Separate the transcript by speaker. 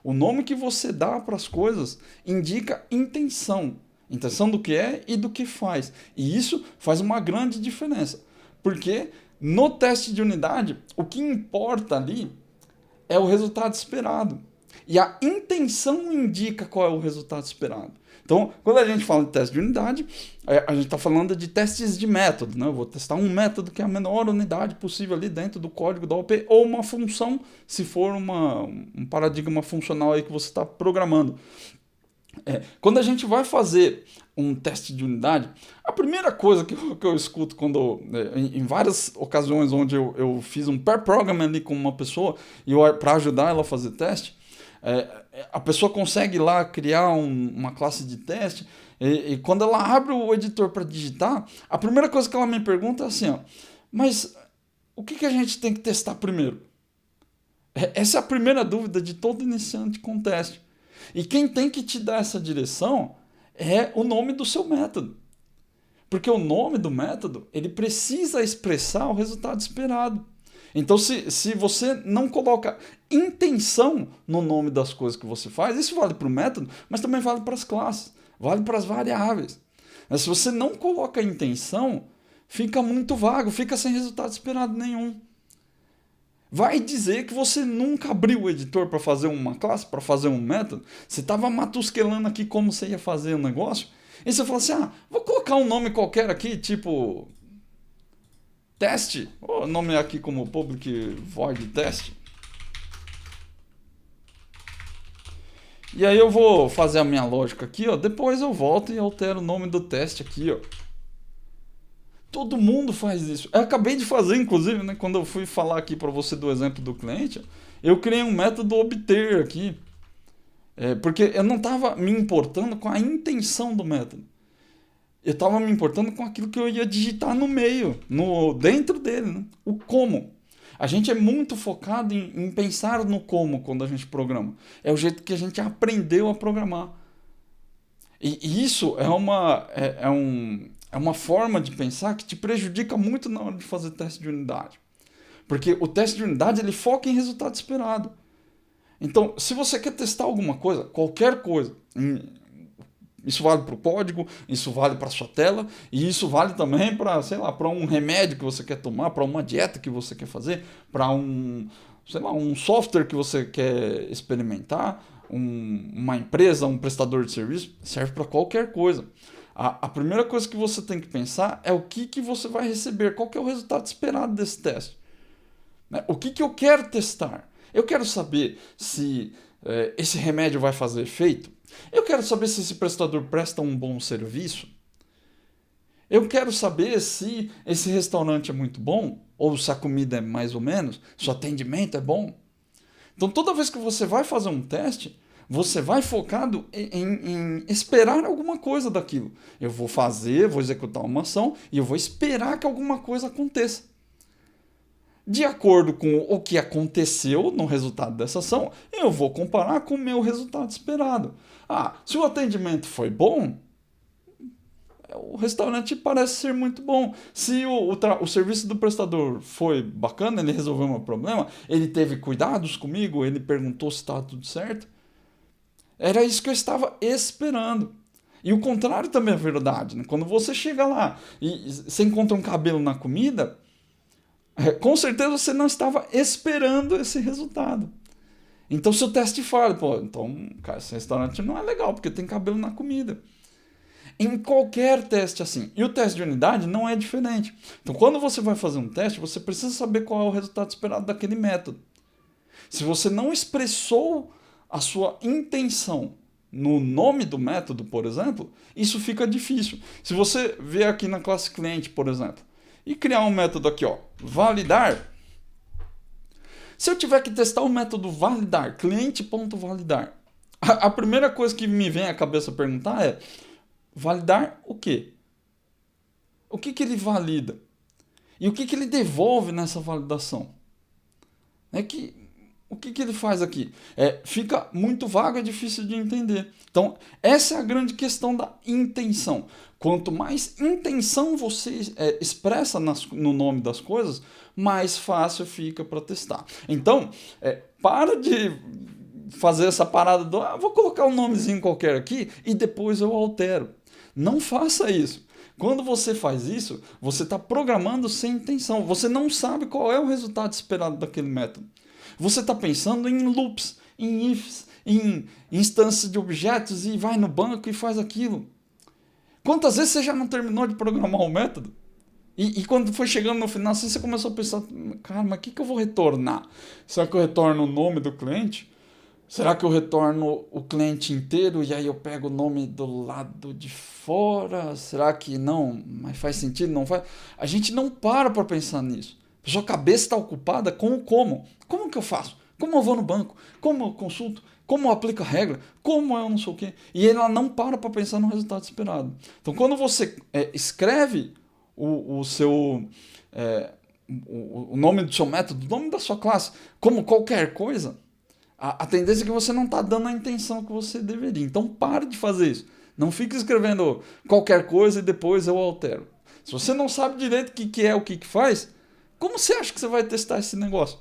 Speaker 1: O nome que você dá para as coisas indica intenção. Intenção do que é e do que faz. E isso faz uma grande diferença. Porque no teste de unidade, o que importa ali é o resultado esperado. E a intenção indica qual é o resultado esperado. Então, quando a gente fala de teste de unidade, a gente está falando de testes de método. Né? Eu vou testar um método que é a menor unidade possível ali dentro do código da OP, ou uma função, se for um paradigma funcional aí que você está programando. Quando a gente vai fazer um teste de unidade, a primeira coisa que eu escuto quando em várias ocasiões onde eu fiz um pair programming ali com uma pessoa e para ajudar ela a fazer teste, a pessoa consegue lá criar uma classe de teste e quando ela abre o editor para digitar, a primeira coisa que ela me pergunta é assim, ó, mas o que a gente tem que testar primeiro? Essa é a primeira dúvida de todo iniciante com teste. E quem tem que te dar essa direção é o nome do seu método. Porque o nome do método, ele precisa expressar o resultado esperado. Então, se você não coloca intenção no nome das coisas que você faz, isso vale para o método, mas também vale para as classes, vale para as variáveis. Mas se você não coloca intenção, fica muito vago, fica sem resultado esperado nenhum. Vai dizer que você nunca abriu o editor para fazer uma classe, para fazer um método. Você estava matusquelando aqui como você ia fazer o negócio. E você falou assim, vou colocar um nome qualquer aqui, tipo teste. O nome aqui como public void test. E aí eu vou fazer a minha lógica aqui, ó. Depois eu volto e altero o nome do teste aqui, ó. Todo mundo faz isso. Eu acabei de fazer, inclusive, né, quando eu fui falar aqui para você do exemplo do cliente, eu criei um método obter aqui. Porque eu não estava me importando com a intenção do método. Eu estava me importando com aquilo que eu ia digitar no meio, dentro dele, né? O como. A gente é muito focado em pensar no como quando a gente programa. É o jeito que a gente aprendeu a programar. E isso é uma forma de pensar que te prejudica muito na hora de fazer teste de unidade. Porque o teste de unidade ele foca em resultado esperado. Então, se você quer testar alguma coisa, qualquer coisa, isso vale para o código, isso vale para a sua tela, e isso vale também para, sei lá, para um remédio que você quer tomar, para uma dieta que você quer fazer, para um software que você quer experimentar, uma empresa, um prestador de serviço, serve para qualquer coisa. A primeira coisa que você tem que pensar é o que você vai receber, qual que é o resultado esperado desse teste. O que eu quero testar? Eu quero saber se esse remédio vai fazer efeito. Eu quero saber se esse prestador presta um bom serviço. Eu quero saber se esse restaurante é muito bom, ou se a comida é mais ou menos, se o atendimento é bom. Então, toda vez que você vai fazer um teste, você vai focado em esperar alguma coisa daquilo. Eu vou executar uma ação e eu vou esperar que alguma coisa aconteça. De acordo com o que aconteceu no resultado dessa ação, eu vou comparar com o meu resultado esperado. Se o atendimento foi bom, o restaurante parece ser muito bom. Se o serviço do prestador foi bacana, ele resolveu meu problema, ele teve cuidados comigo, ele perguntou se estava tudo certo. Era isso que eu estava esperando. E o contrário também é verdade. Né? Quando você chega lá e você encontra um cabelo na comida, com certeza você não estava esperando esse resultado. Então, se o teste falha, então, cara, esse restaurante não é legal, porque tem cabelo na comida. Em qualquer teste assim. E o teste de unidade não é diferente. Então, quando você vai fazer um teste, você precisa saber qual é o resultado esperado daquele método. Se você não expressou a sua intenção no nome do método, por exemplo, isso fica difícil. Se você vier aqui na classe cliente, por exemplo, e criar um método aqui, ó, validar. Se eu tiver que testar o método validar, cliente.validar, a primeira coisa que me vem à cabeça perguntar é: validar o quê? O que ele valida? E o que ele devolve nessa validação? O que ele faz aqui? Fica muito vago, é difícil de entender. Então, essa é a grande questão da intenção. Quanto mais intenção você expressa no nome das coisas, mais fácil fica para testar. Então, para de fazer essa parada do vou colocar um nomezinho qualquer aqui e depois eu altero. Não faça isso. Quando você faz isso, você está programando sem intenção. Você não sabe qual é o resultado esperado daquele método. Você está pensando em loops, em ifs, em instâncias de objetos e vai no banco e faz aquilo. Quantas vezes você já não terminou de programar o método? E quando foi chegando no final, assim, você começou a pensar, cara, mas o que eu vou retornar? Será que eu retorno o nome do cliente? Será que eu retorno o cliente inteiro e aí eu pego o nome do lado de fora? Será que não? Mas faz sentido? Não faz? A gente não para pensar nisso. A sua cabeça está ocupada com o como. Como que eu faço? Como eu vou no banco? Como eu consulto? Como eu aplico a regra? Como eu não sei o quê? E ela não para pensar no resultado esperado. Então, quando você escreve o seu... o nome do seu método, o nome da sua classe, como qualquer coisa, a tendência é que você não está dando a intenção que você deveria. Então pare de fazer isso. Não fique escrevendo qualquer coisa e depois eu altero. Se você não sabe direito o que é o que faz, como você acha que você vai testar esse negócio?